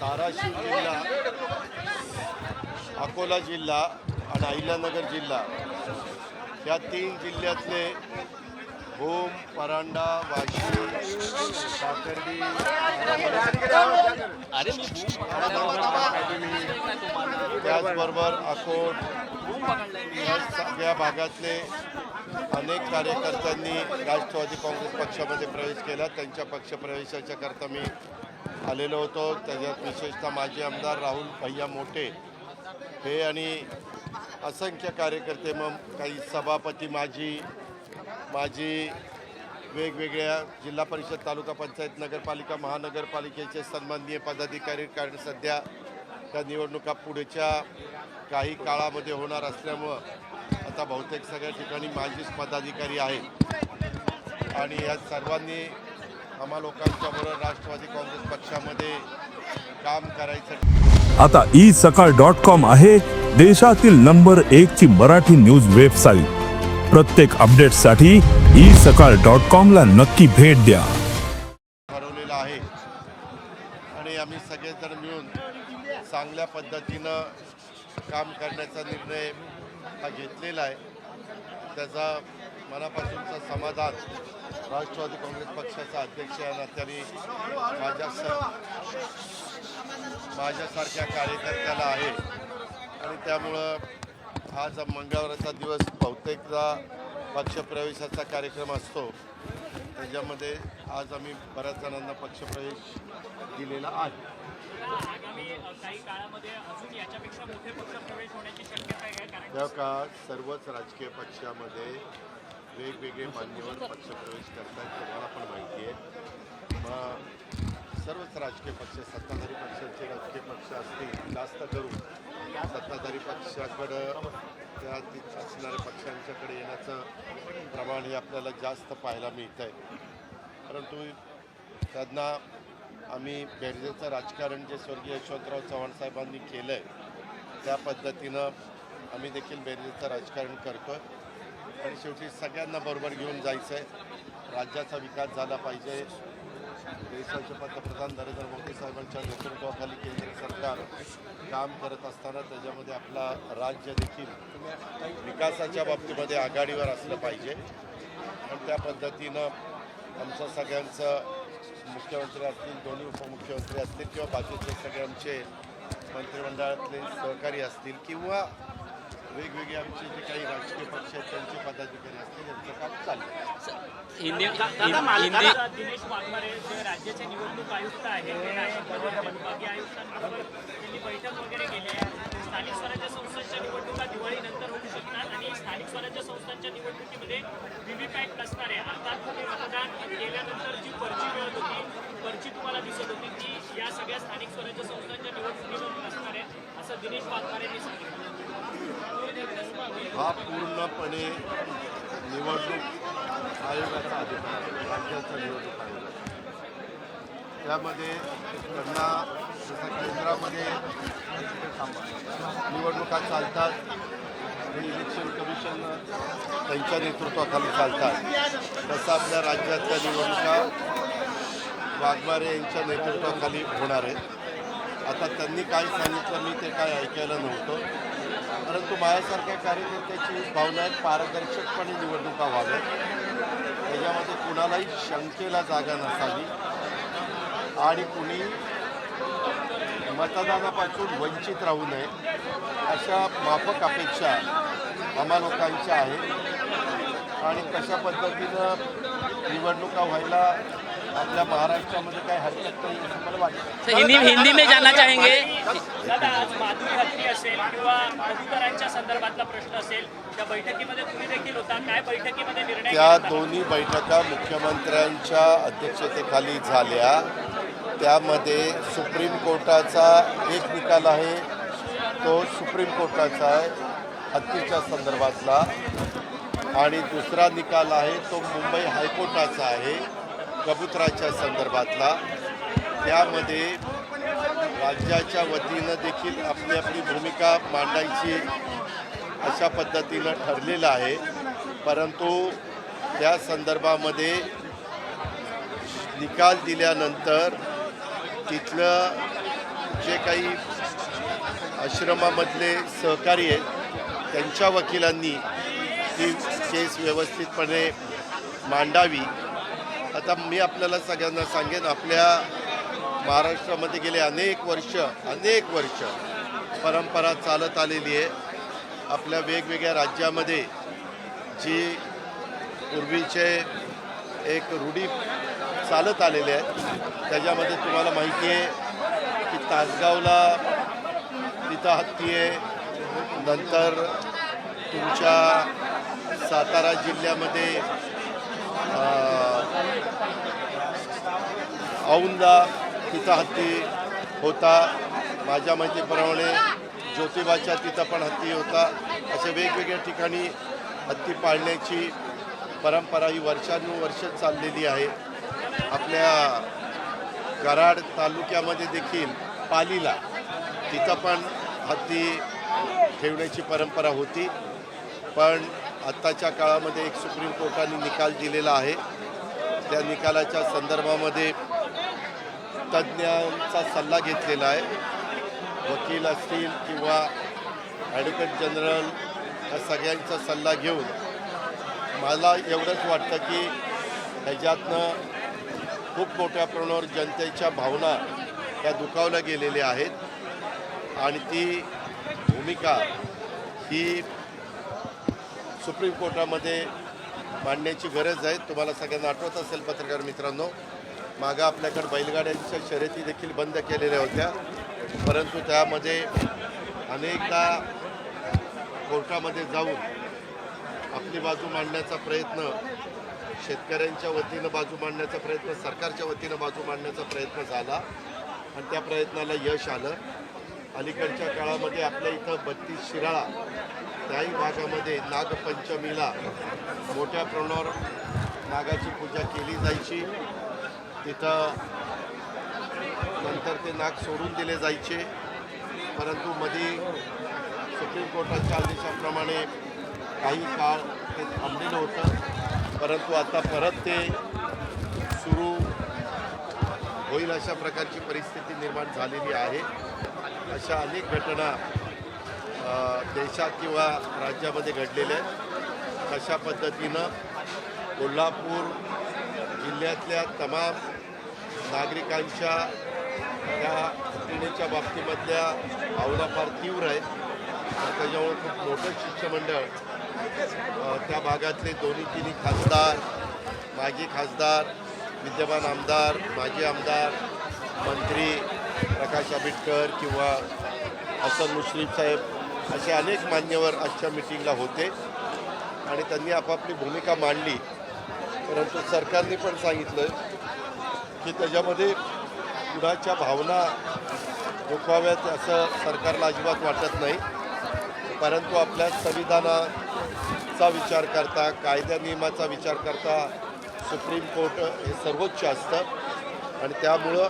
धाराशिव जिल्हा, अकोला जिल्हा आणि अहिल्यानगर जिल्हा या 3 जिल्ह्यातले भूम, परांडा, वाशी, साखर्डी, त्याचबरोबर अकोट या सगळ्या भागातले अनेक कार्यकर्त्यांनी राष्ट्रवादी काँग्रेस पक्षामध्ये प्रवेश केला. त्यांच्या पक्षप्रवेशाच्या करता मी आलेलो होतो. त्याच्यात विशेषतः माजी आमदार राहुल भैया मोठे हे आणि असंख्य कार्यकर्ते, मग काही सभापती, माजी वेगवेगळ्या जिल्हा परिषद, तालुका पंचायत, नगरपालिका, महानगरपालिकेचे सन्माननीय पदाधिकारी, कारण सध्या त्या निवडणुका पुढच्या काही काळामध्ये होणार असल्यामुळं आता बहुतेक सगळ्या ठिकाणी माजीच पदाधिकारी आहेत आणि या सर्वांनी आम्हा लोकांच्या बरोबर राष्ट्रवादी काँग्रेस पक्षामध्ये काम करायचं. आता isakal.com आहे देशातील नंबर 1 ची मराठी न्यूज वेबसाईट. प्रत्येक अपडेटसाठी isakal.com ला नक्की भेट द्या. ठरवलेलं आहे आणि आम्ही सगळेजण मिळून चांगल्या पद्धतीनं काम करण्याचा निर्णय हा घेतलेला आहे. त्याचा मनापासूनचा समाधान राष्ट्रवादी काँग्रेस पक्षाचा अध्यक्ष या नात्याने माझ्यासारख्या कार्यकर्त्याला आहे आणि त्यामुळं आज मंगळवारचा दिवस बहुतेकदा पक्षप्रवेशाचा कार्यक्रम असतो. त्याच्यामध्ये आज आम्ही बऱ्याच जणांना पक्षप्रवेश दिलेला आहे. काही काळामध्ये अजून याच्यापेक्षा मोठे पक्षप्रवेश होण्याची शक्यता आहे, कारण त्या काळात सर्वच राजकीय पक्षामध्ये वेगवेगळे मान्यवर पक्षप्रवेश करतात, तुम्हाला पण माहिती आहे. मग सर्वच राजकीय पक्ष, सत्ताधारी पक्षाचे राजकीय पक्ष असतील, जास्त करून सत्ताधारी पक्षाकडं त्या असणाऱ्या पक्षांच्याकडे येण्याचं प्रमाण हे आपल्याला जास्त पाहायला मिळतं आहे. परंतु त्यांना आम्ही बेरजेचं राजकारण जे स्वर्गीय यशवंतराव चव्हाण साहेबांनी केलं आहे त्या पद्धतीनं आम्ही देखील बेरजेचं राजकारण करतो आहे आणि शेवटी सगळ्यांना बरोबर घेऊन जायचं आहे. राज्याचा विकास झाला पाहिजे. देशाचे पंतप्रधान नरेंद्र मोदी साहेबांच्या नेतृत्वाखाली केंद्र सरकार काम करत असताना त्याच्यामध्ये आपला राज्य देखील विकासाच्या बाबतीमध्ये आघाडीवर असलं पाहिजे आणि त्या पद्धतीनं आमचं सगळ्यांचं, मुख्यमंत्री असतील, दोन्ही उपमुख्यमंत्री असतील किंवा बाकीचे सगळे आमचे मंत्रिमंडळातले सहकारी असतील किंवा वेगवेगळे आमचे जे काही राजकीय पक्ष आहेत त्यांचे पदाधिकारी असतील यांचं काम चाललं. दिनेश वाघमारे जे राज्याचे निवडणूक आयुक्त आहेत, ते नाशिकमध्ये विभागीय आयुक्तांबरोबर त्यांनी बैठक वगैरे केली आहे. स्थानिक स्वराज्य संस्थांच्या निवडणुका दिवाळीनंतर होऊ शकतात आणि स्थानिक स्वराज्य संस्थांच्या निवडणुकीमध्ये व्हीव्हीपॅट नसणार आहे. अर्थात तुम्ही मतदान केल्यानंतर जी पर्ची मिळत होती, पर्ची तुम्हाला दिसत होती, ती या सगळ्या स्थानिक स्वराज्य संस्थांच्या निवडणुकीमध्ये नसणार आहे, असं दिनेश वाघमारेंनी सांगितलं. हा पूर्णपणे निवडणूक आयोगाचा अधिकार, राज्याचा निवडणूक आयोग. त्यामध्ये त्यांना जसं केंद्रामध्ये निवडणुका चालतात, इलेक्शन कमिशन त्यांच्या नेतृत्वाखाली चालतात, तसं आपल्या राज्यातल्या निवडणुका वाघमारे यांच्या नेतृत्वाखाली होणार आहेत. आता त्यांनी काय सांगितलं मी ते काय ऐकायला नव्हतं, परंतु माझ्यासारख्या कार्यकर्त्याची भावना आहे पारदर्शकपणे निवडणुका व्हाव्यात, त्याच्यामध्ये कुणालाही शंकेला जागा नसावी आणि कुणी मतदानापासून वंचित राहू नये अशा माफक अपेक्षा आम्हा लोकांच्या आहेत आणि कशा पद्धतीनं निवडणुका व्हायला आपल्या महाराष्ट्रामध्ये काय हरकत नाही असं मला वाटतं. हिंदी में जानना चाहेंगे. दादा, आज माधुरी हत्ती असेल किंवा मधुकरांच्या संदर्भातला प्रश्न असेल, त्या बैठकीमध्ये तुम्ही देखील होता, काय बैठकीमध्ये निर्णय त्या दोन्ही बैठका मुख्यमंत्र्यांच्या अध्यक्षतेखाली झाल्या. त्यामध्ये सुप्रीम कोर्टाचा एक निकाल आहे, तो सुप्रीम कोर्टाचा आहे हत्तीच्या संदर्भातला, आणि दुसरा निकाल आहे तो मुंबई हायकोर्टाचा आहे कबुतराच्या संदर्भातला. त्यामध्ये राज्याच्या वतीनं देखील आपली आपली भूमिका मांडायची अशा पद्धतीनं ठरलेलं आहे, परंतु त्या संदर्भामध्ये निकाल दिल्यानंतर तिथलं जे काही आश्रमामधले सहकारी आहेत त्यांच्या वकिलांनी ती केस व्यवस्थितपणे मांडावी. आता मी आपल्याला सगळ्यांना सांगेन, आपल्या महाराष्ट्रामध्ये गेले अनेक वर्ष परंपरा चालत आलेली आहे. आपल्या वेगवेगळ्या राज्यामध्ये जी पूर्वीचे एक रूढी चालत आलेले आहेत त्याच्यामध्ये तुम्हाला माहिती आहे की तासगावला तिथं हत्ती आहे, नंतर तुमच्या सातारा जिल्ह्यामध्ये औंधा तिथं हत्ती होता. माझ्या माहितीप्रमाणे ज्योतिबाच्या तिथं पण हत्ती होता. अशा वेगवेगळ्या ठिकाणी हत्ती पाळण्याची परंपरा ही वर्षानुवर्ष चाललेली आहे. आपल्या कराड तालुक्यामध्ये देखील पालीला तिथं पण हत्ती ठेवण्याची परंपरा होती. पण आत्ताच्या काळामध्ये एक सुप्रीम कोर्टाने निकाल दिलेला आहे. त्या निकालाच्या संदर्भामध्ये तज्ज्ञांचा सल्ला घेतलेला आहे. वकील असतील किंवा ॲडव्होकेट जनरल या सगळ्यांचा सल्ला घेऊन मला एवढंच वाटतं की ह्याच्यातनं खूप मोठ्या प्रमाणावर जनतेच्या भावना या दुखावल्या गेलेल्या आहेत आणि ती भूमिका ही सुप्रीम कोर्टामध्ये मांडण्याची गरज आहे. तुम्हाला सगळ्यांना आठवत असेल पत्रकार मित्रांनो, मागं आपल्याकडे बैलगाड्यांच्या शर्यती देखील बंद केलेल्या होत्या, परंतु त्यामध्ये अनेकदा कोर्टामध्ये जाऊन आपली बाजू मांडण्याचा प्रयत्न, शेतकऱ्यांच्या वतीनं बाजू मांडण्याचा प्रयत्न, सरकारच्या वतीनं बाजू मांडण्याचा प्रयत्न झाला आणि त्या प्रयत्नाला यश आलं. अलीकडच्या काळामध्ये आपल्या इथं 32 शिराळा त्याही भागामध्ये नागपंचमीला मोठ्या प्रमाणावर नागाची पूजा केली जायची. तिथं नंतर ते नाग सोडून दिले जायचे, परंतु मध्ये सुप्रीम कोर्टाच्या आदेशाप्रमाणे काही काळ ते थांबलेलं होतं, परंतु आता परत ते सुरू होईल अशा प्रकारची परिस्थिती निर्माण झालेली आहे. अशा अनेक घटना देशात किंवा राज्यामध्ये घडलेल्या आहेत. अशा पद्धतीनं कोल्हापूर जिल्ह्यातल्या तमाम नागरिकांच्या त्या घटनेच्या बाबतीमधल्या भावना फार तीव्र आहेत आणि त्याच्यामुळे खूप मोठं शिष्टमंडळ त्या भागातले दोन्ही तिन्ही खासदार, माजी खासदार, विद्यमान आमदार, माजी आमदार, मंत्री प्रकाश आंबेडकर किंवा हसन मुश्रीफ साहेब असे अनेक मान्यवर आजच्या मिटिंगला होते आणि त्यांनी आपापली भूमिका मांडली. परंतु सरकारने पण सांगितलं की त्याच्यामध्ये कुणाच्या भावना दुखाव्यात असं सरकारला अजिबात वाटत नाही, परंतु आपल्या संविधानाचा विचार करता, कायदा नियमाचा विचार करता सुप्रीम कोर्ट हे सर्वोच्च असतं आणि त्यामुळं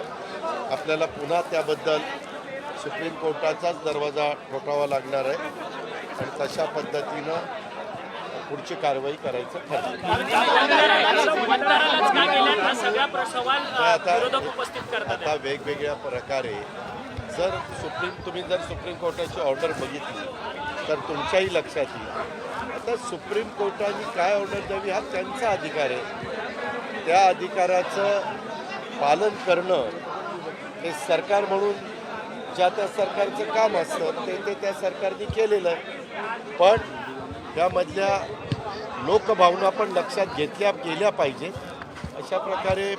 आपल्याला पुन्हा त्याबद्दल सुप्रीम कोर्टाचाच दरवाजा ठोठावा लागणार आहे आणि तशा पद्धतीनं पुढची कारवाई करायचं ठरलं. आता वेगवेगळ्या प्रकारे तुम्ही जर सुप्रीम कोर्टाची ऑर्डर बघितली तर तुमच्याही लक्षात येईल. आता सुप्रीम कोर्टाने काय ऑर्डर द्यावी हा त्यांचा अधिकार आहे. त्या अधिकाराचं पालन करणं हे सरकार म्हणून ज्या त्या सरकारचं काम असतं ते त्या सरकारने केलेलं आहे. पण त्यामधल्या लोकभावना पण लक्षात गेल्या पाहिजे अशा प्रकारे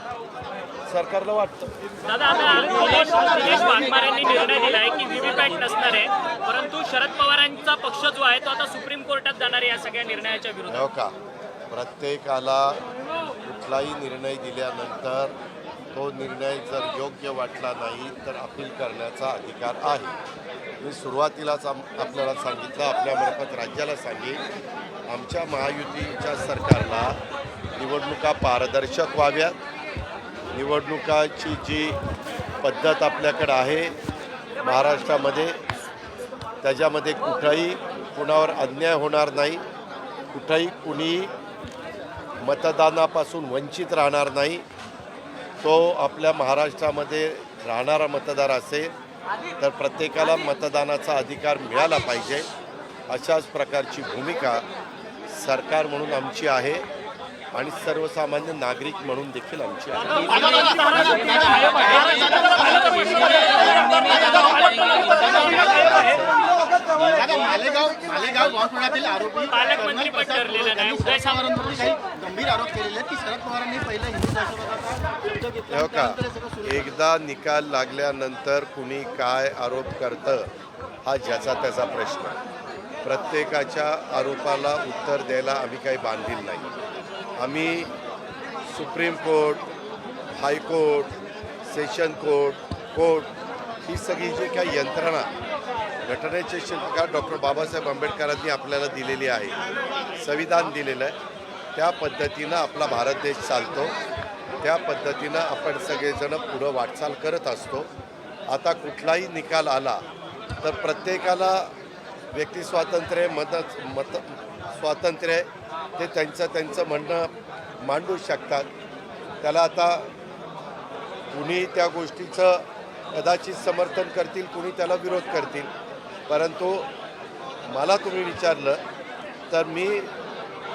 सरकारला वाटतं. दादा, आता दिनेश वाघमारेंनी निर्णय दिला आहे की व्हीव्हीपॅट नसणार आहे, परंतु शरद पवारांचा पक्ष जो आहे तो आता सुप्रीम कोर्टात जाणार आहे या सगळ्या निर्णयाच्या विरोधात. हो का? प्रत्येकाला कुठलाही निर्णय दिल्यानंतर तो निर्णय जर योग्य वाटला नाही तर अपील करण्याचा अधिकार आहे. मी सुरुवातीलाच आपल्याला सांगितलं, आपल्यामार्फत राज्याला सांगेन, आमच्या महायुतीच्या सरकारला निवडणुका पारदर्शक व्हाव्यात. निवडणुकाची जी पद्धत आपल्याकडं आहे महाराष्ट्रामध्ये त्याच्यामध्ये कुठंही कुणावर अन्याय होणार नाही, कुठंही कुणी मतदानापासून वंचित राहणार नाही. तो आपल्या महाराष्ट्रामध्ये राहणारा मतदार असेल तर प्रत्येकाला मतदानाचा अधिकार मिळाला पाहिजे अशाच प्रकारची भूमिका सरकार म्हणून आमची आहे आणि सर्वसामान्य नागरिक म्हणून देखील आमची आहे. मालेगाव बॉम्बस्फोटातील आरोपी पालकमंत्री पण ठरलेलं नाही. उदय सामंत काही गंभीर आरोप केलेले आहेत की शरद पवारांनी पहिला हिंदू दहशतवादाचा शब्द घेतला हो का, त्यानंतर हे सगळं सुरू एकदा निकाल लागल्यानंतर कुणी काय आरोप करतं हा ज्याचा त्याचा प्रश्न. प्रत्येकाच्या आरोपाला उत्तर द्यायला आम्ही काही बांधील नाही. आम्ही supreme court, high court, session court ही सगळी जी काही यंत्रणा घटनेचे शिल्पकार डॉक्टर बाबासाहेब आंबेडकरांनी आपल्याला दिलेली आहे, संविधान दिलेलं आहे, त्या पद्धतीनं आपला भारत देश चालतो. त्या पद्धतीनं आपण सगळेजण पुढं वाटचाल करत असतो. आता कुठलाही निकाल आला तर प्रत्येकाला व्यक्ती स्वातंत्र्य, मत स्वातंत्र्य, ते त्यांचं म्हणणं मांडू शकतात. त्याला आता कुणी त्या गोष्टीचं कदाचित समर्थन करतील, कुणी त्याला विरोध करतील. परंतु मला तुम्ही विचारलं तर मी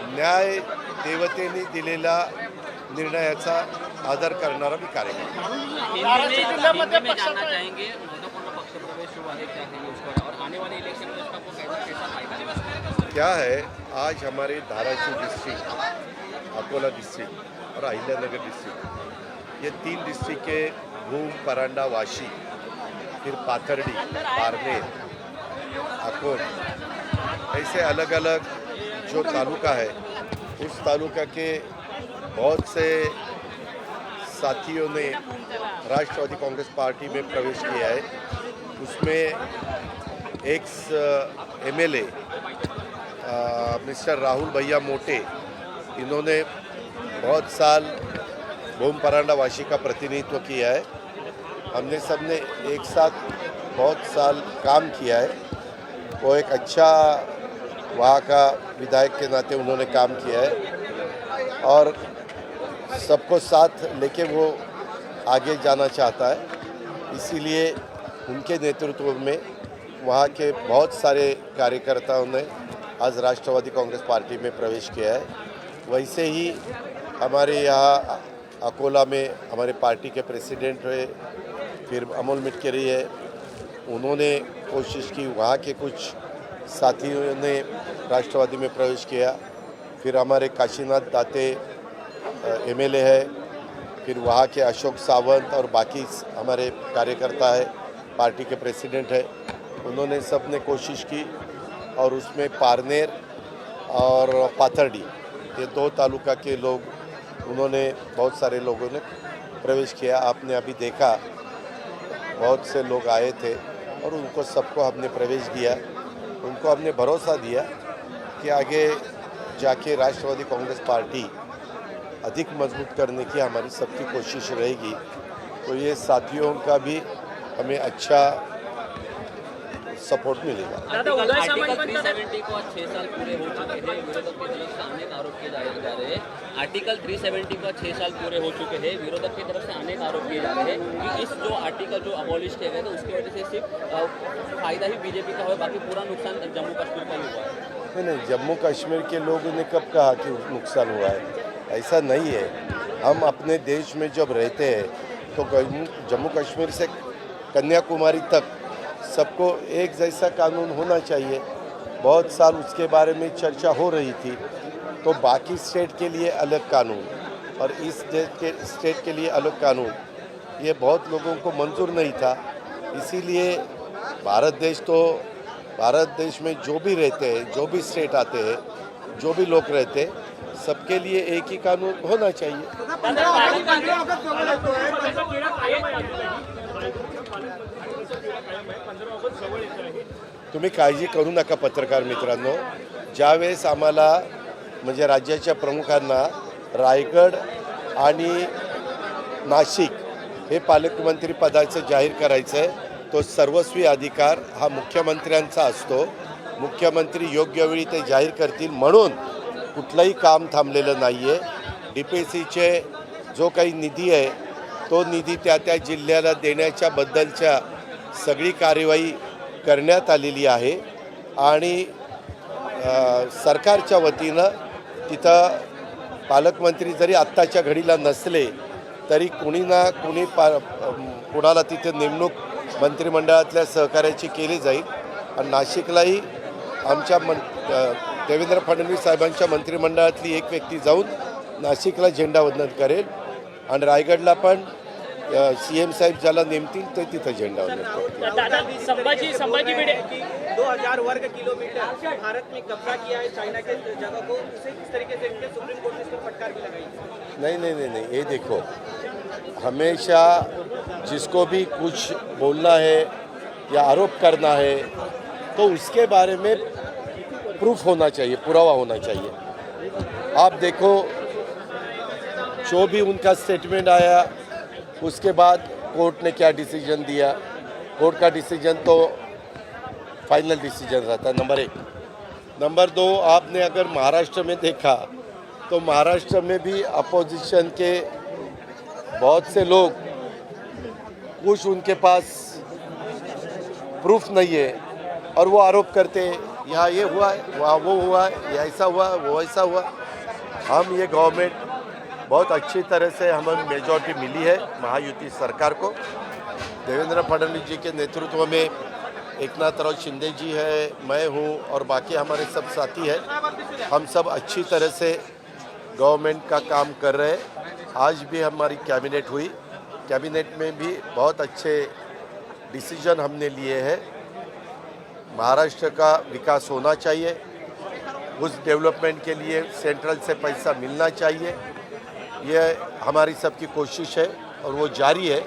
न्याय देवतेने दिलेल्या निर्णयाचा आदर करणारा मी कार्यकर्ता. हिंदी में जानना चाहेंगे महत्वपूर्ण पक्ष प्रवेश हुआ है, क्या है उसका, और आने वाले इलेक्शन में उसका कैसा फायदा? क्या है, आज हमारे धाराशिव डिस्ट्रिक्ट, अकोला डिस्ट्रिक्ट और अहिल्यानगर डिस्ट्रिक्ट, ये 3 डिस्ट्रिक्ट के भूम, परांडा, वाशी, फिर पाथर्डी, बारमेर, अकोट, ऐसे अलग अलग जो तालुका है, उस तालुका के बहुत से साथियों ने राष्ट्रवादी कांग्रेस पार्टी में प्रवेश किया है. उसमें एक्स MLA मिस्टर राहुल भैया मोटे, इन्होंने बहुत साल भूम, परांडा, वाशी का प्रतिनिधित्व किया है. हमने सबने एक साथ बहुत साल काम किया है. वो एक अच्छा वहाँ का विधायक के नाते उन्होंने काम किया है और सबको साथ लेके वो आगे जाना चाहता है. इसीलिए उनके नेतृत्व में वहाँ के बहुत सारे कार्यकर्ताओं ने आज राष्ट्रवादी कांग्रेस पार्टी में प्रवेश किया है. वैसे ही हमारे यहाँ अकोला में हमारे पार्टी के प्रेसिडेंट हुए, फिर अमोल मिटकरी है, उन्होंने कोशिश की. वहाँ के कुछ साथियों ने राष्ट्रवादी में प्रवेश किया. फिर हमारे काशीनाथ दाते MLA है, फिर वहाँ के अशोक सावंत और बाकी हमारे कार्यकर्ता है, पार्टी के प्रेसिडेंट है, उन्होंने सब ने कोशिश की और उसमें पारनेर और पाथर्डी, ये 2 तालुका के लोग, उन्होंने बहुत सारे लोगों ने प्रवेश किया. आपने अभी देखा बहुत से लोग आए थे और उनको सबको हमने प्रवेश दिया. उनको हमने भरोसा दिया कि आगे जाके राष्ट्रवादी कांग्रेस पार्टी अधिक मजबूत करने की हमारी सबकी कोशिश रहेगी. तो ये साथियों का भी हमें अच्छा सपोर्ट मिलेगा. दादा, उदय आर्टिकल सामंत पण 370 को 6 साल पूरे हो चुके हैं, विरोधक की तरफ से अनेक आरोप किए जा रहे हैं. आर्टिकल 370 को 6 साल पूरे हो चुके हैं, विरोधक की तरफ से अनेक आरोप किए जा रहे हैं कि इस जो आर्टिकल जो अबॉलिश किए गए थे उसकी वजह से सिर्फ फायदा ही बीजेपी का हो, बाकी पूरा नुकसान जम्मू कश्मीर का ही हुआ है. नहीं, जम्मू कश्मीर के लोगों ने कब कहा कि नुकसान हुआ है? ऐसा नहीं है. हम अपने देश में जब रहते हैं तो जम्मू कश्मीर से कन्याकुमारी तक सबको एक जैसा कानून होना चाहिए. बहुत साल उसके बारे में चर्चा हो रही थी. तो बाकी स्टेट के लिए अलग कानून और इस स्टेट के लिए अलग कानून, ये बहुत लोगों को मंजूर नहीं था. इसीलिए भारत देश में जो भी रहते हैं, जो भी स्टेट आते हैं, जो भी लोग रहते हैं, सबके लिए एक ही कानून होना चाहिए. तुम्ही काळजी करू नका पत्रकार मित्रांनो. ज्यावेळेस आम्हाला म्हणजे राज्याच्या प्रमुखांना रायगड आणि नाशिक हे पालकमंत्री पदाचं जाहीर करायचं आहे, तो सर्वस्वी अधिकार हा मुख्यमंत्र्यांचा असतो. मुख्यमंत्री योग्य वेळी ते जाहीर करतील. म्हणून कुठलंही काम थांबलेलं नाही आहे. DPCचे जो काही निधी आहे तो निधी त्या जिल्ह्याला देण्याच्या बद्दलच्या सगळी कार्यवाही करण्यात आलेली आहे आणि सरकारच्या वतीनं तिथं पालकमंत्री जरी आत्ताच्या घडीला नसले तरी कुणी ना कुणी कुणाला तिथे नेमणूक मंत्रिमंडळातल्या सहकार्याची केली जाईल आणि नाशिकलाही आमच्या देवेंद्र फडणवीस साहेबांच्या मंत्रिमंडळातली एक व्यक्ती जाऊन नाशिकला झेंडावंदन करेल आणि रायगडला पण CM साहेब ज्याला नेमतील ते तिथं झेंडावंदन करतील. दादा संभाजी भिडे 2000 वर्ग किलोमीटर भारत में कब्जा किया है चाइना के जगह को, उसे किस तरीके से इनके सुप्रीम कोर्ट ने इस पर फटकार भी लगाई? नहीं, ये देखो, हमेशा जिसको भी कुछ बोलना है या आरोप करना है तो उसके बारे में प्रूफ होना चाहिए, पुरावा होना चाहिए. आप देखो जो भी उनका स्टेटमेंट आया उसके बाद कोर्ट ने क्या डिसीजन दिया. कोर्ट का डिसीजन तो फाइनल डिसीजन रहता है, नंबर 1. नंबर 2, आपने अगर महाराष्ट्र में देखा तो महाराष्ट्र में भी अपोजिशन के बहुत से लोग, कुछ उनके पास प्रूफ नहीं है और वो आरोप करते हैं यहाँ ये हुआ है, वहाँ वो हुआ है, ये ऐसा हुआ, वो ऐसा हुआ. हम ये गवर्नमेंट बहुत अच्छी तरह से हमें मेजॉरिटी मिली है महायुति सरकार को. देवेंद्र फडणवीस जी के नेतृत्व में एकनाथराव शिंदे जी है, मैं हूँ और बाकी हमारे सब साथी हैं. हम सब अच्छी तरह से गवर्नमेंट का काम कर रहे हैं. आज भी हमारी कैबिनेट हुई, कैबिनेट में भी बहुत अच्छे डिसीजन हमने लिए हैं. महाराष्ट्र का विकास होना चाहिए, उस डेवलपमेंट के लिए सेंट्रल से पैसा मिलना चाहिए. ये हमारी सबकी कोशिश है और वो जारी है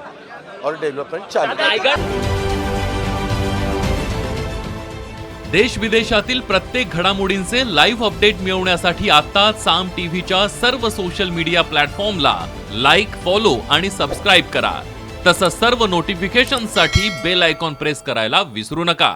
और डेवलपमेंट चालू है. देश विदेशातील प्रत्येक घडामोडींचे लाईव्ह अपडेट मिळवण्यासाठी आता साम टीव्हीच्या सर्व सोशल मीडिया प्लॅटफॉर्मला लाईक, फॉलो आणि सबस्क्राईब करा. तसंच सर्व नोटिफिकेशनसाठी बेल आयकॉन प्रेस करायला विसरू नका.